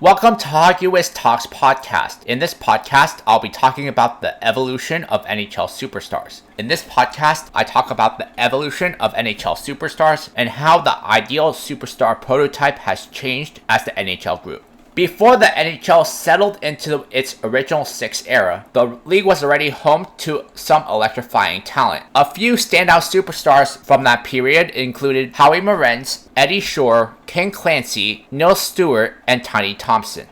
Welcome to Hockey Whiz Talks podcast. In this podcast, I'll be talking about the evolution of NHL superstars. In this podcast, I talk about the evolution of NHL superstars and how the ideal superstar prototype has changed as the NHL grew. Before the NHL settled into its original six era, the league was already home to some electrifying talent. A few standout superstars from that period included Howie Morenz, Eddie Shore, Ken Clancy, Neil Stewart, and Tiny Thompson.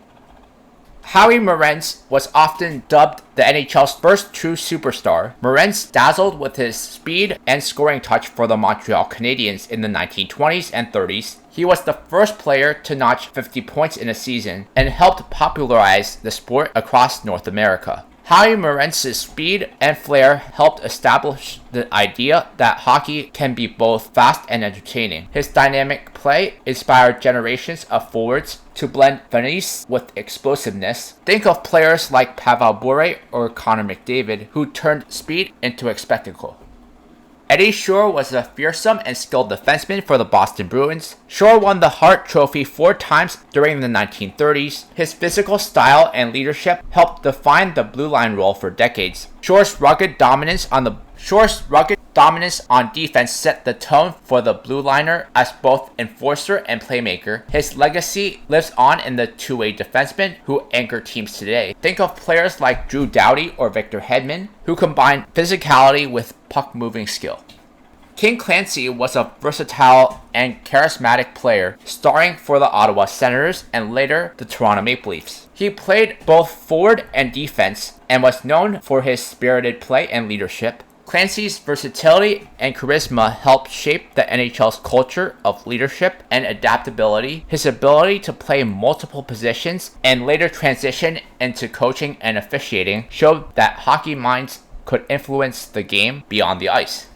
Howie Morenz was often dubbed the NHL's first true superstar. Morenz dazzled with his speed and scoring touch for the Montreal Canadiens in the 1920s and 30s. He was the first player to notch 50 points in a season and helped popularize the sport across North America. Howie Morenz's speed and flair helped establish the idea that hockey can be both fast and entertaining. His dynamic play inspired generations of forwards to blend finesse with explosiveness. Think of players like Pavel Bure or Connor McDavid, who turned speed into a spectacle. Eddie Shore was a fearsome and skilled defenseman for the Boston Bruins. Shore won the Hart Trophy 4 times during the 1930s. His physical style and leadership helped define the blue line role for decades. Shore's rugged dominance on defense set the tone for the blue liner as both enforcer and playmaker. His legacy lives on in the two-way defensemen who anchor teams today. Think of players like Drew Doughty or Victor Hedman, who combine physicality with puck-moving skill. Ken Clancy was a versatile and charismatic player, starring for the Ottawa Senators and later the Toronto Maple Leafs. He played both forward and defense and was known for his spirited play and leadership. Clancy's versatility and charisma helped shape the NHL's culture of leadership and adaptability. His ability to play multiple positions and later transition into coaching and officiating showed that hockey minds could influence the game beyond the ice.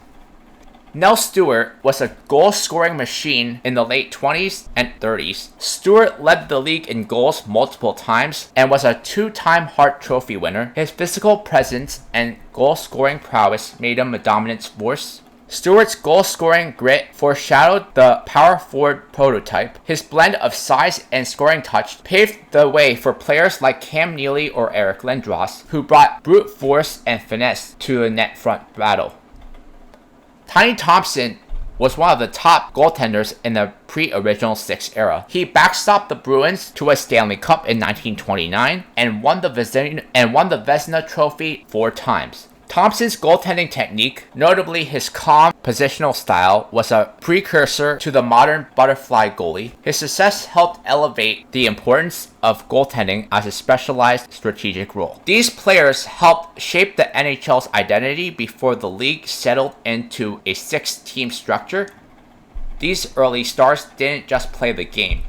Neil Stewart was a goal-scoring machine in the late 20s and 30s. Stewart led the league in goals multiple times and was a 2-time Hart Trophy winner. His physical presence and goal-scoring prowess made him a dominant force. Stewart's goal-scoring grit foreshadowed the power forward prototype. His blend of size and scoring touch paved the way for players like Cam Neely or Eric Lindros, who brought brute force and finesse to a net front battle. Tiny Thompson was one of the top goaltenders in the pre-original six era. He backstopped the Bruins to a Stanley Cup in 1929 and won the Vezina Trophy 4 times. Thompson's goaltending technique, notably his calm positional style, was a precursor to the modern butterfly goalie. His success helped elevate the importance of goaltending as a specialized strategic role. These players helped shape the NHL's identity before the league settled into a 6-team structure. These early stars didn't just play the game.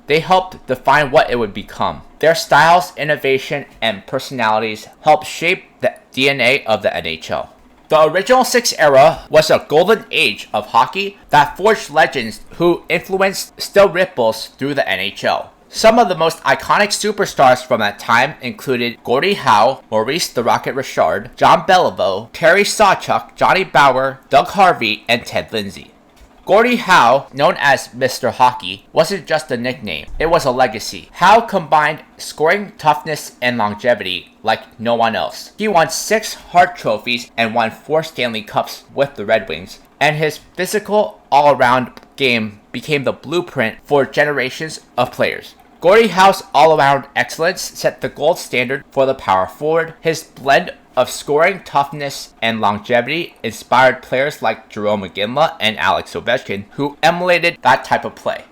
They helped define what it would become. Their styles, innovation, and personalities helped shape the DNA of the NHL. The original six era was a golden age of hockey that forged legends who influenced still ripples through the NHL. Some of the most iconic superstars from that time included Gordie Howe, Maurice the Rocket Richard, John Beliveau, Terry Sawchuk, Johnny Bower, Doug Harvey, and Ted Lindsay. Gordie Howe, known as Mr. Hockey, wasn't just a nickname, it was a legacy. Howe combined scoring toughness and longevity like no one else. He won 6 Hart Trophies and won 4 Stanley Cups with the Red Wings, and his physical all-around game became the blueprint for generations of players. Gordie Howe's all-around excellence set the gold standard for the power forward. His blend of scoring toughness and longevity inspired players like Jerome McGinley and Alex Ovechkin, who emulated that type of play.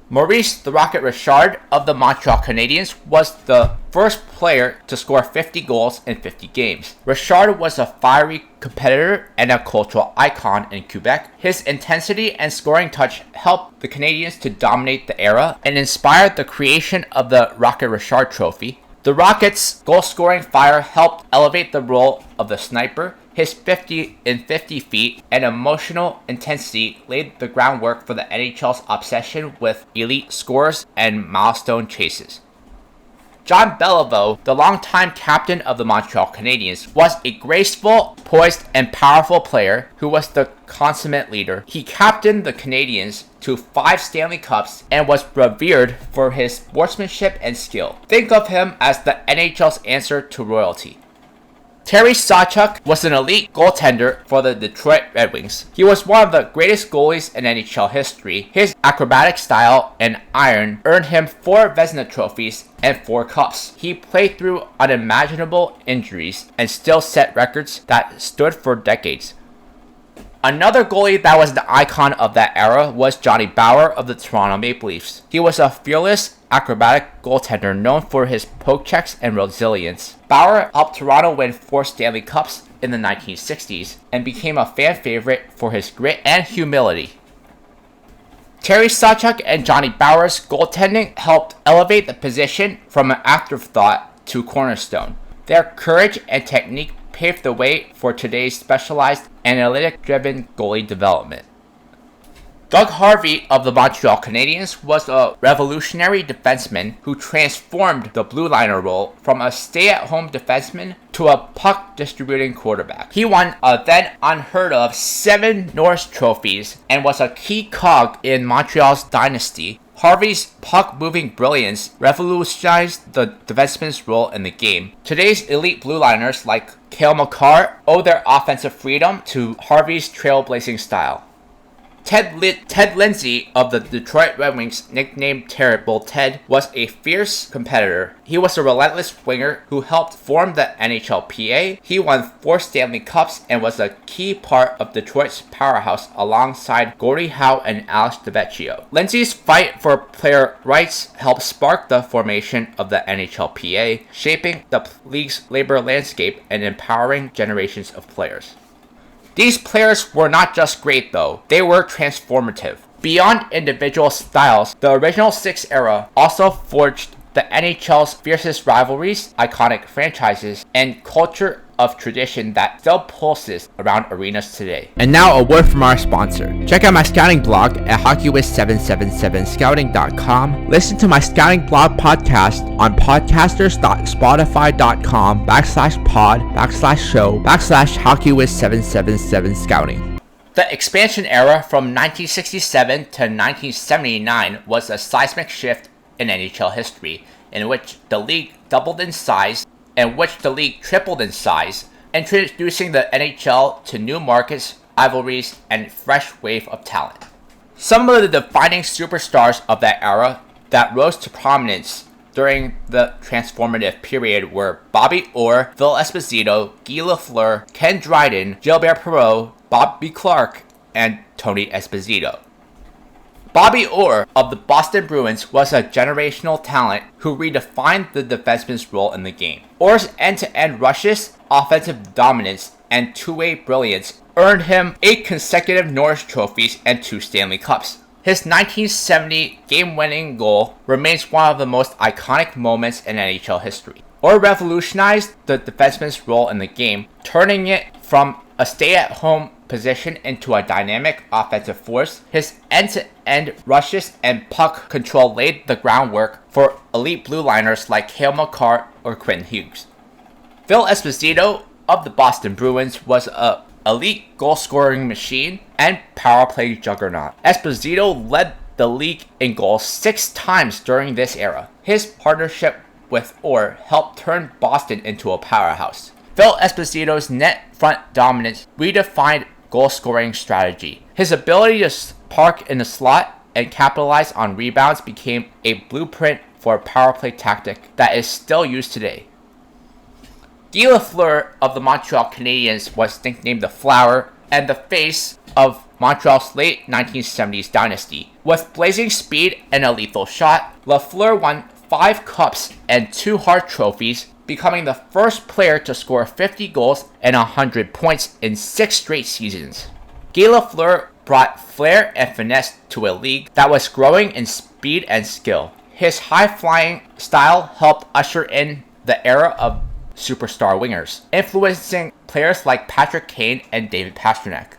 Maurice the Rocket Richard of the Montreal Canadiens was the first player to score 50 goals in 50 games. Richard was a fiery competitor and a cultural icon in Quebec. His intensity and scoring touch helped the Canadiens to dominate the era and inspired the creation of the Rocket Richard Trophy. The Rockets' goal-scoring fire helped elevate the role of the sniper. His 50 in 50 feet and emotional intensity laid the groundwork for the NHL's obsession with elite scores and milestone chases. John Beliveau, the longtime captain of the Montreal Canadiens, was a graceful, poised, and powerful player who was the consummate leader. He captained the Canadiens to 5 Stanley Cups and was revered for his sportsmanship and skill. Think of him as the NHL's answer to royalty. Terry Sawchuk was an elite goaltender for the Detroit Red Wings. He was one of the greatest goalies in NHL history. His acrobatic style and iron earned him 4 Vezina trophies and 4 cups. He played through unimaginable injuries and still set records that stood for decades. Another goalie that was the icon of that era was Johnny Bower of the Toronto Maple Leafs. He was a fearless, acrobatic goaltender known for his poke checks and resilience. Bower helped Toronto win 4 Stanley Cups in the 1960s and became a fan favorite for his grit and humility. Terry Sawchuk and Johnny Bower's goaltending helped elevate the position from an afterthought to cornerstone. Their courage and technique paved the way for today's specialized, analytic-driven goalie development. Doug Harvey of the Montreal Canadiens was a revolutionary defenseman who transformed the blue liner role from a stay-at-home defenseman to a puck-distributing quarterback. He won a then unheard-of 7 Norris trophies and was a key cog in Montreal's dynasty. Harvey's puck-moving brilliance revolutionized the defenseman's role in the game. Today's elite blue liners like Cale Makar owe their offensive freedom to Harvey's trailblazing style. Ted Lindsay of the Detroit Red Wings, nicknamed Terrible Ted, was a fierce competitor. He was a relentless winger who helped form the NHLPA. He won 4 Stanley Cups and was a key part of Detroit's powerhouse alongside Gordie Howe and Alex DiVecchio. Lindsay's fight for player rights helped spark the formation of the NHLPA, shaping the league's labor landscape and empowering generations of players. These players were not just great though, they were transformative. Beyond individual styles, the original 6 era also forged the NHL's fiercest rivalries, iconic franchises, and culture of tradition that still pulses around arenas today. And now a word from our sponsor. Check out my scouting blog at HockeyWiz777scouting.com. Listen to my scouting blog podcast on podcasters.spotify.com/pod/show/HockeyWiz777scouting. The expansion era from 1967 to 1979 was a seismic shift in NHL history, in which the league doubled in size and which the league tripled in size, introducing the NHL to new markets, rivalries, and fresh wave of talent. Some of the defining superstars of that era that rose to prominence during the transformative period were Bobby Orr, Phil Esposito, Guy Lafleur, Ken Dryden, Gilbert Perreault, Bobby Clarke, and Tony Esposito. Bobby Orr of the Boston Bruins was a generational talent who redefined the defenseman's role in the game. Orr's end-to-end rushes, offensive dominance, and two-way brilliance earned him 8 consecutive Norris trophies and 2 Stanley Cups. His 1970 game-winning goal remains one of the most iconic moments in NHL history. Orr revolutionized the defenseman's role in the game, turning it from a stay-at-home position into a dynamic offensive force. His end-to-end rushes and puck control laid the groundwork for elite blue liners like Cale Makar or Quentin Hughes. Phil Esposito of the Boston Bruins was a elite goal-scoring machine and power play juggernaut. Esposito led the league in goals 6 times during this era. His partnership with Orr helped turn Boston into a powerhouse. Phil Esposito's net front dominance redefined goal-scoring strategy. His ability to park in the slot and capitalize on rebounds became a blueprint for a power play tactic that is still used today. Guy Lafleur of the Montreal Canadiens was nicknamed the Flower and the face of Montreal's late 1970s dynasty. With blazing speed and a lethal shot, Lafleur won 5 cups and 2 Hart trophies, becoming the first player to score 50 goals and 100 points in 6 straight seasons. Guy Lafleur brought flair and finesse to a league that was growing in speed and skill. His high-flying style helped usher in the era of superstar wingers, influencing players like Patrick Kane and David Pastrnak.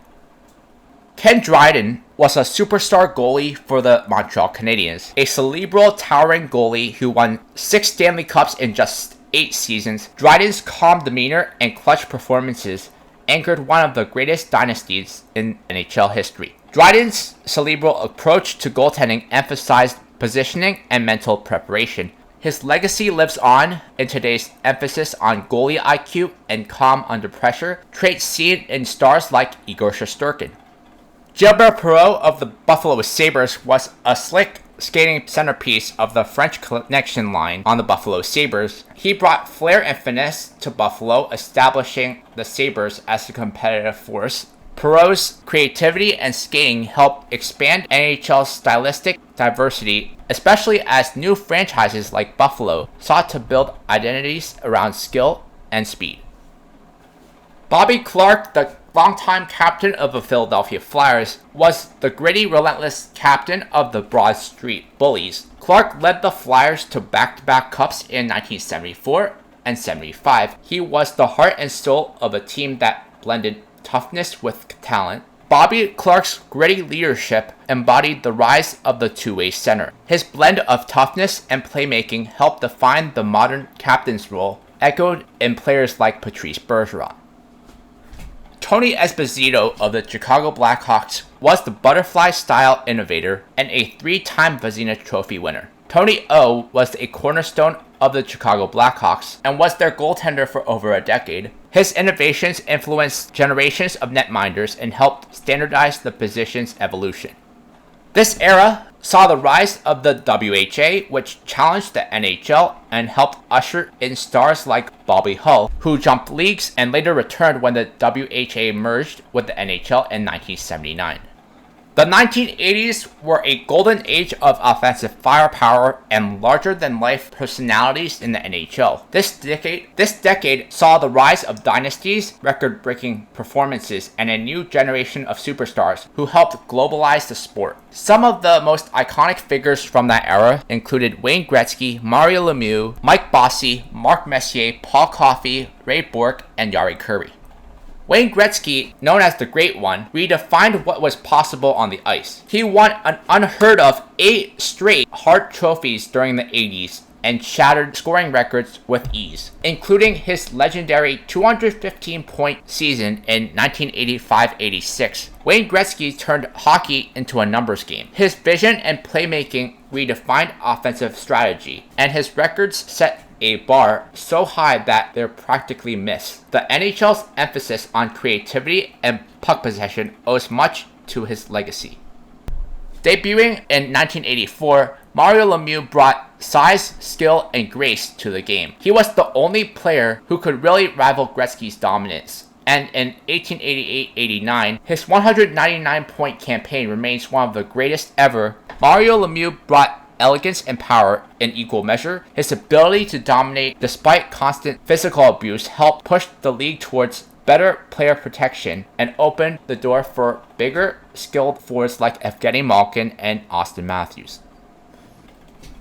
Ken Dryden was a superstar goalie for the Montreal Canadiens, a cerebral, towering goalie who won 6 Stanley Cups in just 8 seasons. Dryden's calm demeanor and clutch performances anchored one of the greatest dynasties in NHL history. Dryden's cerebral approach to goaltending emphasized positioning and mental preparation. His legacy lives on in today's emphasis on goalie IQ and calm under pressure, traits seen in stars like Igor Shesterkin. Gilbert Perreault of the Buffalo Sabres was a slick skating centerpiece of the French Connection line on the Buffalo Sabres. He brought flair and finesse to Buffalo, establishing the Sabres as a competitive force. Perreault's creativity and skating helped expand NHL's stylistic diversity, especially as new franchises like Buffalo sought to build identities around skill and speed. Bobby Clarke, the longtime captain of the Philadelphia Flyers, was the gritty, relentless captain of the Broad Street Bullies. Clarke led the Flyers to back-to-back cups in 1974 and 75. He was the heart and soul of a team that blended toughness with talent. Bobby Clarke's gritty leadership embodied the rise of the two-way center. His blend of toughness and playmaking helped define the modern captain's role, echoed in players like Patrice Bergeron. Tony Esposito of the Chicago Blackhawks was the butterfly-style innovator and a 3-time Vezina Trophy winner. Tony O was a cornerstone of the Chicago Blackhawks and was their goaltender for over a decade. His innovations influenced generations of netminders and helped standardize the position's evolution. This era saw the rise of the WHA, which challenged the NHL and helped usher in stars like Bobby Hull, who jumped leagues and later returned when the WHA merged with the NHL in 1979. The 1980s were a golden age of offensive firepower and larger-than-life personalities in the NHL. This decade saw the rise of dynasties, record-breaking performances, and a new generation of superstars who helped globalize the sport. Some of the most iconic figures from that era included Wayne Gretzky, Mario Lemieux, Mike Bossy, Mark Messier, Paul Coffey, Ray Bourque, and Jari Kurri. Wayne Gretzky, known as the Great One, redefined what was possible on the ice. He won an unheard of 8 straight Hart trophies during the 80s and shattered scoring records with ease, including his legendary 215-point season in 1985-86. Wayne Gretzky turned hockey into a numbers game. His vision and playmaking redefined offensive strategy, and his records set a bar so high that they're practically missed. The NHL's emphasis on creativity and puck possession owes much to his legacy. Debuting in 1984, Mario Lemieux brought size, skill, and grace to the game. He was the only player who could really rival Gretzky's dominance. And in 1888-89, his 199-point campaign remains one of the greatest ever. Mario Lemieux brought elegance and power in equal measure. His ability to dominate despite constant physical abuse helped push the league towards better player protection and opened the door for bigger, skilled forwards like Evgeny Malkin and Austin Matthews.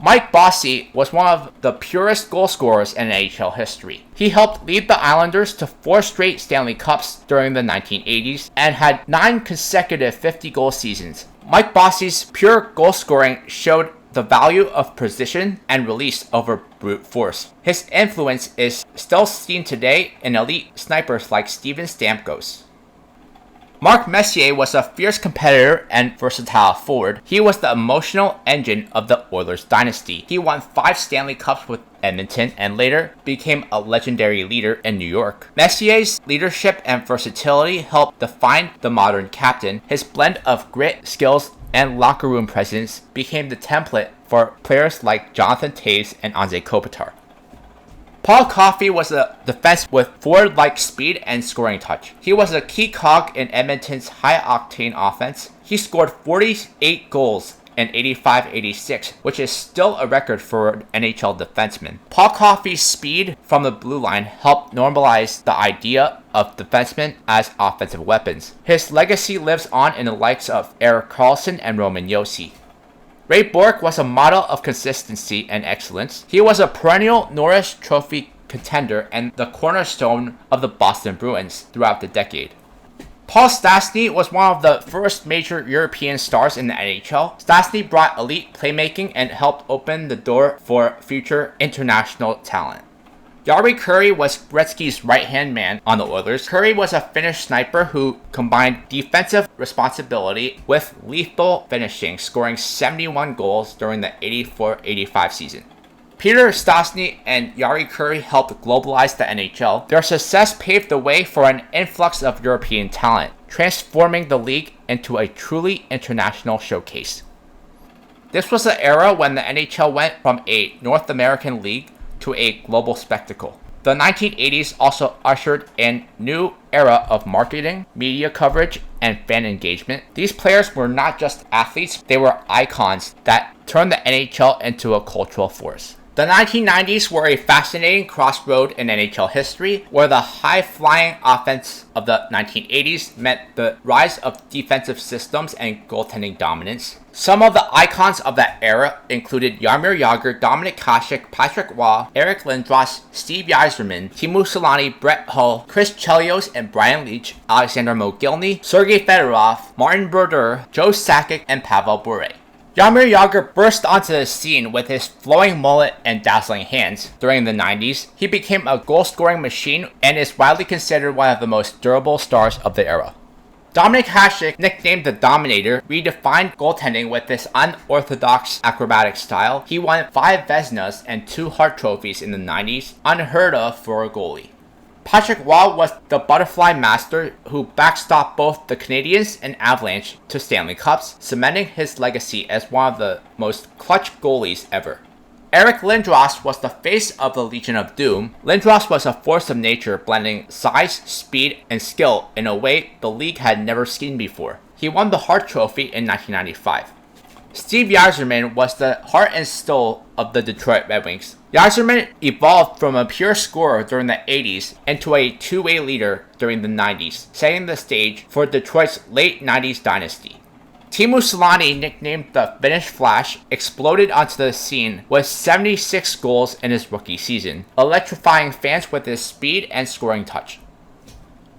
Mike Bossy was one of the purest goal scorers in NHL history. He helped lead the Islanders to 4 straight Stanley Cups during the 1980s and had 9 consecutive 50-goal seasons. Mike Bossy's pure goal scoring showed the value of precision and release over brute force. His influence is still seen today in elite snipers like Steven Stamkos. Mark Messier was a fierce competitor and versatile forward. He was the emotional engine of the Oilers dynasty. He won 5 Stanley Cups with Edmonton and later became a legendary leader in New York. Messier's leadership and versatility helped define the modern captain. His blend of grit, skills, and locker room presence became the template for players like Jonathan Toews and Anze Kopitar. Paul Coffey was a defense with forward-like speed and scoring touch. He was a key cog in Edmonton's high-octane offense. He scored 48 goals in 85-86, which is still a record for an NHL defenseman. Paul Coffey's speed from the blue line helped normalize the idea of defensemen as offensive weapons. His legacy lives on in the likes of Erik Karlsson and Roman Josi. Ray Bourque was a model of consistency and excellence. He was a perennial Norris Trophy contender and the cornerstone of the Boston Bruins throughout the decade. Paul Stastny was one of the first major European stars in the NHL. Stastny brought elite playmaking and helped open the door for future international talent. Jari Kurri was Gretzky's right-hand man on the Oilers. Kurri was a Finnish sniper who combined defensive responsibility with lethal finishing, scoring 71 goals during the 84-85 season. Peter Stastny and Jari Kurri helped globalize the NHL. Their success paved the way for an influx of European talent, transforming the league into a truly international showcase. This was the era when the NHL went from a North American league to a global spectacle. The 1980s also ushered in a new era of marketing, media coverage, and fan engagement. These players were not just athletes, they were icons that turned the NHL into a cultural force. The 1990s were a fascinating crossroad in NHL history, where the high-flying offense of the 1980s met the rise of defensive systems and goaltending dominance. Some of the icons of that era included Jaromir Jagr, Dominik Hasek, Patrick Roy, Eric Lindros, Steve Yzerman, Teemu Selanne, Brett Hull, Chris Chelios and Brian Leetch, Alexander Mogilny, Sergei Fedorov, Martin Brodeur, Joe Sakic, and Pavel Bure. Jaromir Jagr burst onto the scene with his flowing mullet and dazzling hands. During the 90s, he became a goal-scoring machine and is widely considered one of the most durable stars of the era. Dominik Hasek, nicknamed the Dominator, redefined goaltending with his unorthodox acrobatic style. He won 5 Vezinas and 2 Hart trophies in the 90s, unheard of for a goalie. Patrick Roy was the butterfly master who backstopped both the Canadiens and Avalanche to Stanley Cups, cementing his legacy as one of the most clutch goalies ever. Eric Lindros was the face of the Legion of Doom. Lindros was a force of nature, blending size, speed, and skill in a way the league had never seen before. He won the Hart Trophy in 1995. Steve Yzerman was the heart and soul of the Detroit Red Wings. Yzerman evolved from a pure scorer during the 80s into a two-way leader during the 90s, setting the stage for Detroit's late 90s dynasty. Teemu Selanne, nicknamed the Finnish Flash, exploded onto the scene with 76 goals in his rookie season, electrifying fans with his speed and scoring touch.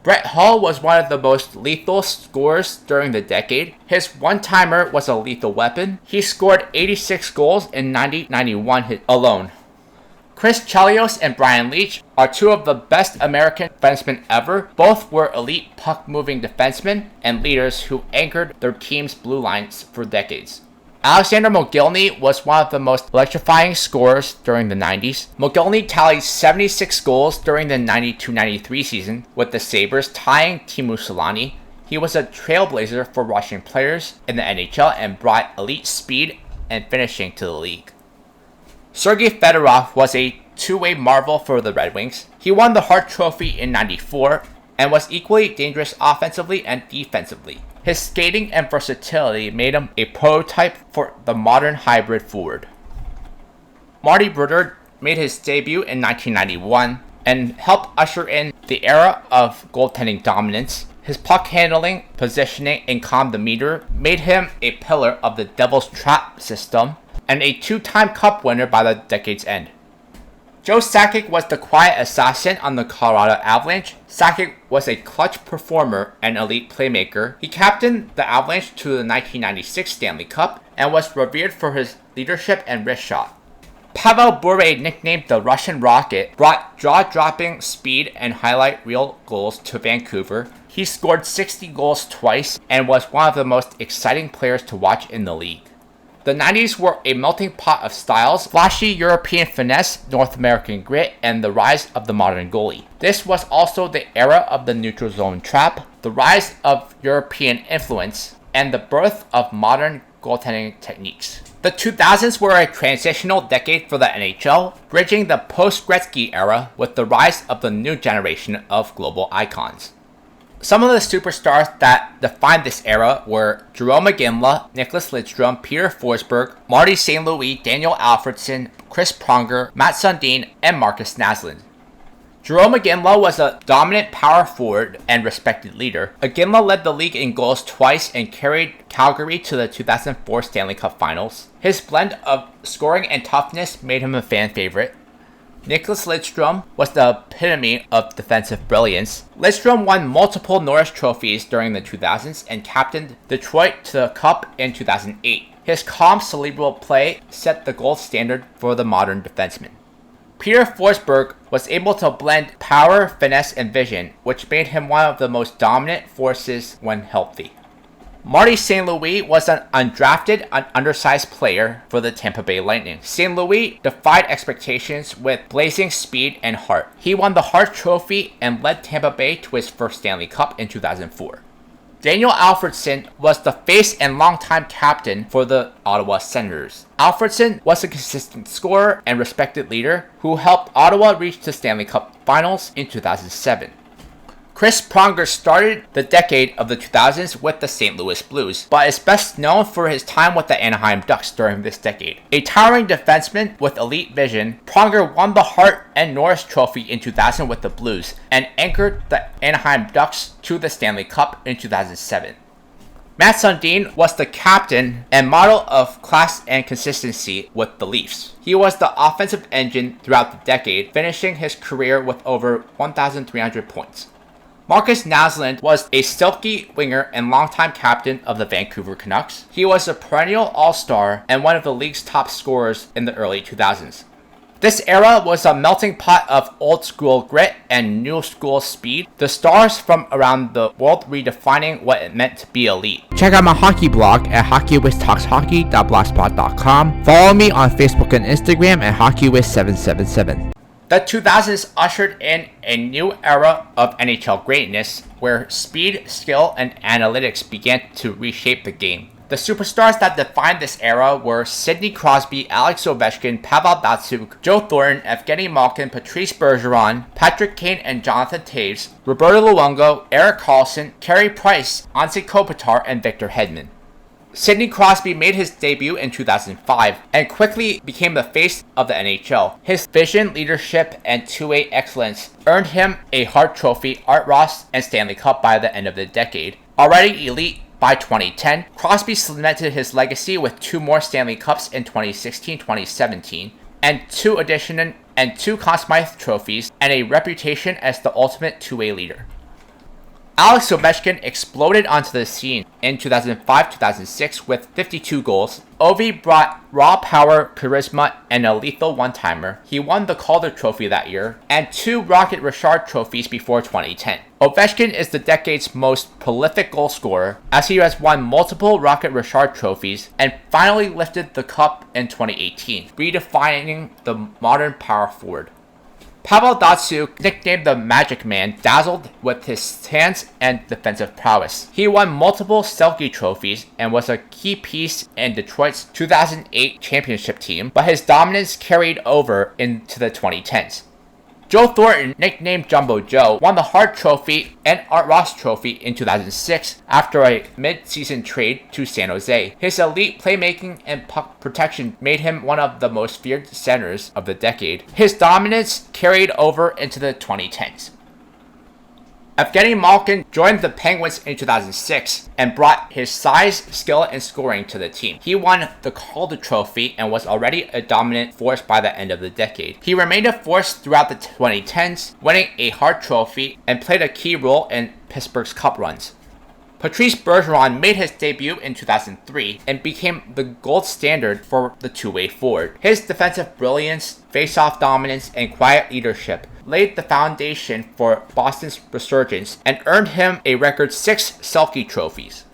Brett Hull was one of the most lethal scorers during the decade. His one-timer was a lethal weapon. He scored 86 goals in 90-91 alone. Chris Chelios and Brian Leetch are two of the best American defensemen ever. Both were elite puck-moving defensemen and leaders who anchored their team's blue lines for decades. Alexander Mogilny was one of the most electrifying scorers during the 90s. Mogilny tallied 76 goals during the 92-93 season, with the Sabres tying Teemu Selanne. He was a trailblazer for Russian players in the NHL and brought elite speed and finishing to the league. Sergei Fedorov was a two-way marvel for the Red Wings. He won the Hart Trophy in 94 and was equally dangerous offensively and defensively. His skating and versatility made him a prototype for the modern hybrid forward. Marty Brodeur made his debut in 1991 and helped usher in the era of goaltending dominance. His puck handling, positioning, and calm demeanor made him a pillar of the Devil's Trap system and a 2-time Cup winner by the decade's end. Joe Sakic was the quiet assassin on the Colorado Avalanche. Sakic was a clutch performer and elite playmaker. He captained the Avalanche to the 1996 Stanley Cup and was revered for his leadership and wrist shot. Pavel Bure, nicknamed the Russian Rocket, brought jaw-dropping speed and highlight reel goals to Vancouver. He scored 60 goals twice and was one of the most exciting players to watch in the league. The 90s were a melting pot of styles, flashy European finesse, North American grit, and the rise of the modern goalie. This was also the era of the neutral zone trap, the rise of European influence, and the birth of modern goaltending techniques. The 2000s were a transitional decade for the NHL, bridging the post-Gretzky era with the rise of the new generation of global icons. Some of the superstars that defined this era were Jarome Iginla, Nicklas Lidstrom, Peter Forsberg, Marty St. Louis, Daniel Alfredsson, Chris Pronger, Matt Sundin, and Marcus Naslund. Jarome Iginla was a dominant power forward and respected leader. Iginla led the league in goals twice and carried Calgary to the 2004 Stanley Cup Finals. His blend of scoring and toughness made him a fan favorite. Nicholas Lidstrom was the epitome of defensive brilliance. Lidstrom won multiple Norris trophies during the 2000s and captained Detroit to the Cup in 2008. His calm, cerebral play set the gold standard for the modern defenseman. Peter Forsberg was able to blend power, finesse, and vision, which made him one of the most dominant forces when healthy. Marty St. Louis was an undrafted, undersized player for the Tampa Bay Lightning. St. Louis defied expectations with blazing speed and heart. He won the Hart Trophy and led Tampa Bay to his first Stanley Cup in 2004. Daniel Alfredsson was the face and longtime captain for the Ottawa Senators. Alfredsson was a consistent scorer and respected leader who helped Ottawa reach the Stanley Cup Finals in 2007. Chris Pronger started the decade of the 2000s with the St. Louis Blues, but is best known for his time with the Anaheim Ducks during this decade. A towering defenseman with elite vision, Pronger won the Hart and Norris Trophy in 2000 with the Blues, and anchored the Anaheim Ducks to the Stanley Cup in 2007. Matt Sundin was the captain and model of class and consistency with the Leafs. He was the offensive engine throughout the decade, finishing his career with over 1,300 points. Marcus Naslund was a silky winger and longtime captain of the Vancouver Canucks. He was a perennial all-star and one of the league's top scorers in the early 2000s. This era was a melting pot of old-school grit and new-school speed, the stars from around the world redefining what it meant to be elite. Check out my hockey blog at hockeywiztalkshockey.blogspot.com. Follow me on Facebook and Instagram at hockeywiz777. The 2000s ushered in a new era of NHL greatness where speed, skill, and analytics began to reshape the game. The superstars that defined this era were Sidney Crosby, Alex Ovechkin, Pavel Datsyuk, Joe Thornton, Evgeny Malkin, Patrice Bergeron, Patrick Kane and Jonathan Toews, Roberto Luongo, Erik Karlsson, Carey Price, Anze Kopitar, and Victor Hedman. Sidney Crosby made his debut in 2005 and quickly became the face of the NHL. His vision, leadership, and two-way excellence earned him a Hart Trophy, Art Ross, and Stanley Cup by the end of the decade. Already elite by 2010, Crosby cemented his legacy with 2 more Stanley Cups in 2016-2017, and 2 additional and 2 Conn Smythe trophies, and a reputation as the ultimate two-way leader. Alex Ovechkin exploded onto the scene in 2005-2006 with 52 goals. Ovi brought raw power, charisma, and a lethal one-timer. He won the Calder Trophy that year, and 2 Rocket Richard trophies before 2010. Ovechkin is the decade's most prolific goal scorer, as he has won multiple Rocket Richard trophies, and finally lifted the cup in 2018, redefining the modern power forward. Pavel Datsyuk, nicknamed the Magic Man, dazzled with his hands and defensive prowess. He won multiple Selke trophies and was a key piece in Detroit's 2008 championship team, but his dominance carried over into the 2010s. Joe Thornton, nicknamed Jumbo Joe, won the Hart Trophy and Art Ross Trophy in 2006 after a mid-season trade to San Jose. His elite playmaking and puck protection made him one of the most feared centers of the decade. His dominance carried over into the 2010s. Evgeny Malkin joined the Penguins in 2006 and brought his size, skill, and scoring to the team. He won the Calder Trophy and was already a dominant force by the end of the decade. He remained a force throughout the 2010s, winning a Hart Trophy and played a key role in Pittsburgh's cup runs. Patrice Bergeron made his debut in 2003 and became the gold standard for the two-way forward. His defensive brilliance, face-off dominance, and quiet leadership laid the foundation for Boston's resurgence and earned him a record 6 Selke trophies.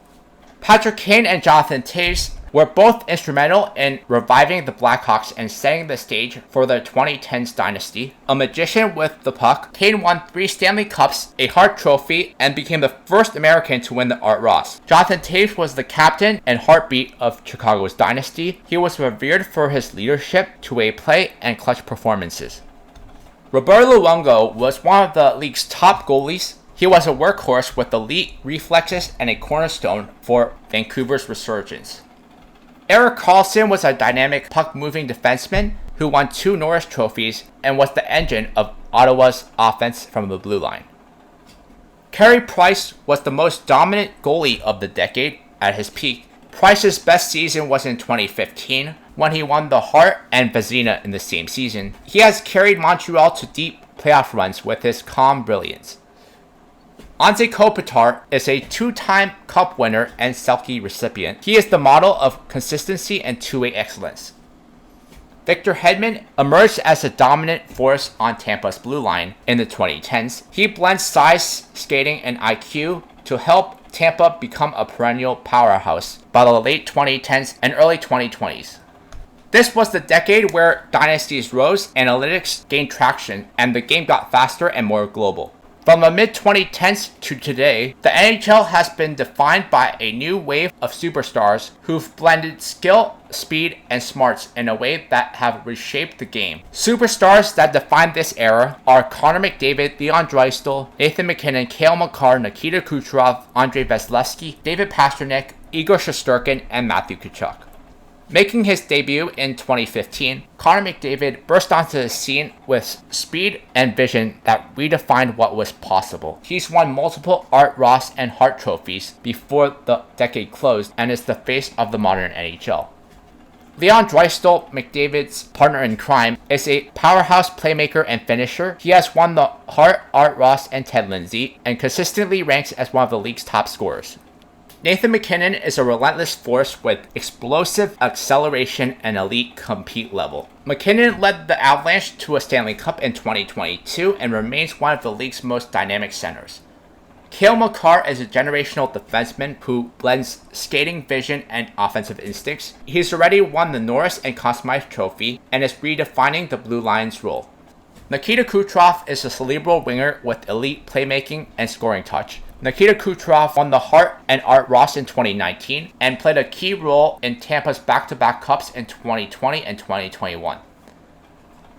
Patrick Kane and Jonathan Toews were both instrumental in reviving the Blackhawks and setting the stage for the 2010s dynasty. A magician with the puck, Kane won 3 Stanley Cups, a Hart Trophy, and became the first American to win the Art Ross. Jonathan Toews was the captain and heartbeat of Chicago's dynasty. He was revered for his leadership, two-way play, and clutch performances. Roberto Luongo was one of the league's top goalies. He was a workhorse with elite reflexes and a cornerstone for Vancouver's resurgence. Erik Karlsson was a dynamic puck-moving defenseman who won 2 Norris trophies and was the engine of Ottawa's offense from the blue line. Carey Price was the most dominant goalie of the decade at his peak. Price's best season was in 2015, when he won the Hart and Vezina in the same season. He has carried Montreal to deep playoff runs with his calm brilliance. Anze Kopitar is a two-time Cup winner and Selke recipient. He is the model of consistency and two-way excellence. Victor Hedman emerged as a dominant force on Tampa's blue line in the 2010s. He blends size, skating, and IQ to help Tampa become a perennial powerhouse by the late 2010s and early 2020s. This was the decade where dynasties rose, analytics gained traction, and the game got faster and more global. From the mid-2010s to today, the NHL has been defined by a new wave of superstars who've blended skill, speed, and smarts in a way that have reshaped the game. Superstars that define this era are Connor McDavid, Leon Draisaitl, Nathan MacKinnon, Cale Makar, Nikita Kucherov, Andrei Vasilevskiy, David Pastrnak, Igor Shesterkin, and Matthew Tkachuk. Making his debut in 2015, Connor McDavid burst onto the scene with speed and vision that redefined what was possible. He's won multiple Art Ross and Hart trophies before the decade closed and is the face of the modern NHL. Leon Draisaitl, McDavid's partner in crime, is a powerhouse playmaker and finisher. He has won the Hart, Art Ross, and Ted Lindsay, and consistently ranks as one of the league's top scorers. Nathan MacKinnon is a relentless force with explosive acceleration and elite compete level. MacKinnon led the Avalanche to a Stanley Cup in 2022 and remains one of the league's most dynamic centers. Cale Makar is a generational defenseman who blends skating, vision, and offensive instincts. He's already won the Norris and Conn Smythe Trophy and is redefining the Blue Line's role. Nikita Kucherov is a cerebral winger with elite playmaking and scoring touch. Nikita Kucherov won the Hart and Art Ross in 2019 and played a key role in Tampa's back-to-back cups in 2020 and 2021.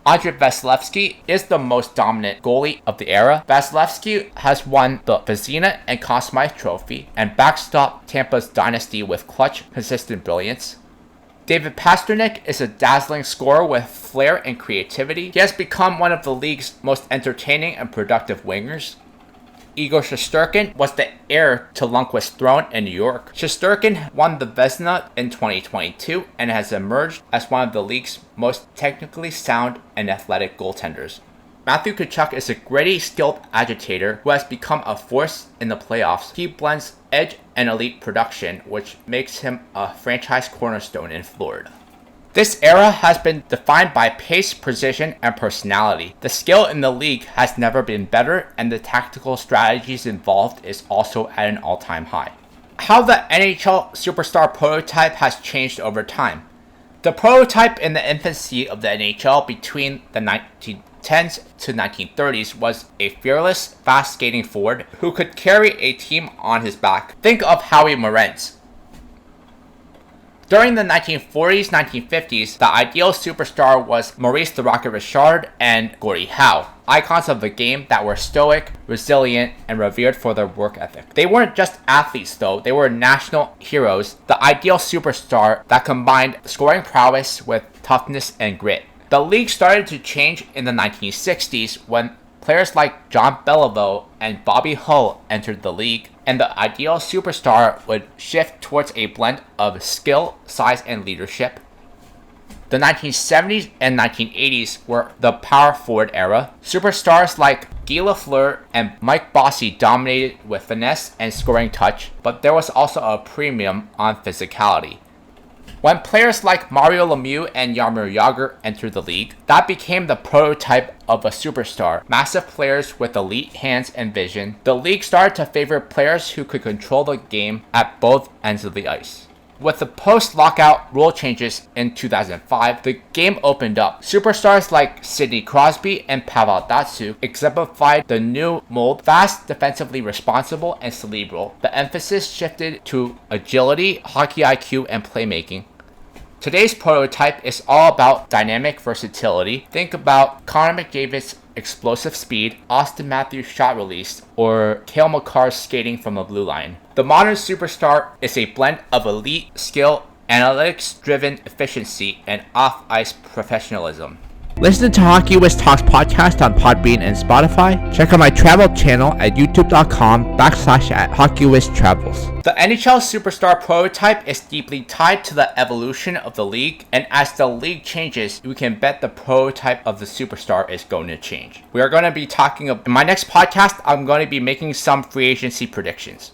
Andrei Vasilevskiy is the most dominant goalie of the era. Vasilevskiy has won the Vezina and Conn Smythe Trophy and backstopped Tampa's dynasty with clutch, consistent brilliance. David Pastrnak is a dazzling scorer with flair and creativity. He has become one of the league's most entertaining and productive wingers. Igor Shesterkin was the heir to Lundqvist's throne in New York. Shesterkin won the Vezina in 2022 and has emerged as one of the league's most technically sound and athletic goaltenders. Matthew Tkachuk is a gritty, skilled agitator who has become a force in the playoffs. He blends edge and elite production, which makes him a franchise cornerstone in Florida. This era has been defined by pace, precision, and personality. The skill in the league has never been better, and the tactical strategies involved is also at an all-time high. How the NHL superstar prototype has changed over time. The prototype in the infancy of the NHL between the 1910s to 1930s was a fearless, fast-skating forward who could carry a team on his back. Think of Howie Morenz. During the 1940s, 1950s, the ideal superstar was Maurice the Rocket Richard and Gordie Howe, icons of the game that were stoic, resilient, and revered for their work ethic. They weren't just athletes though, they were national heroes, the ideal superstar that combined scoring prowess with toughness and grit. The league started to change in the 1960s when players like John Beliveau and Bobby Hull entered the league, and the ideal superstar would shift towards a blend of skill, size, and leadership. The 1970s and 1980s were the power forward era. Superstars like Guy Lafleur and Mike Bossy dominated with finesse and scoring touch, but there was also a premium on physicality. When players like Mario Lemieux and Jaromir Jagr entered the league, that became the prototype of a superstar. Massive players with elite hands and vision. The league started to favor players who could control the game at both ends of the ice. With the post-lockout rule changes in 2005, the game opened up. Superstars like Sidney Crosby and Pavel Datsyuk exemplified the new mold, fast, defensively responsible, and cerebral. The emphasis shifted to agility, hockey IQ, and playmaking. Today's prototype is all about dynamic versatility. Think about Connor McDavid's explosive speed, Austin Matthews' shot release, or Cale Makar's skating from the blue line. The modern superstar is a blend of elite skill, analytics-driven efficiency, and off-ice professionalism. Listen to Hockey Wiz Talks podcast on Podbean and Spotify. Check out my travel channel at youtube.com/HockeyWizTravels. The NHL Superstar prototype is deeply tied to the evolution of the league, and as the league changes, you can bet the prototype of the Superstar is going to change. We are going to be talking in my next podcast, I'm going to be making some free agency predictions.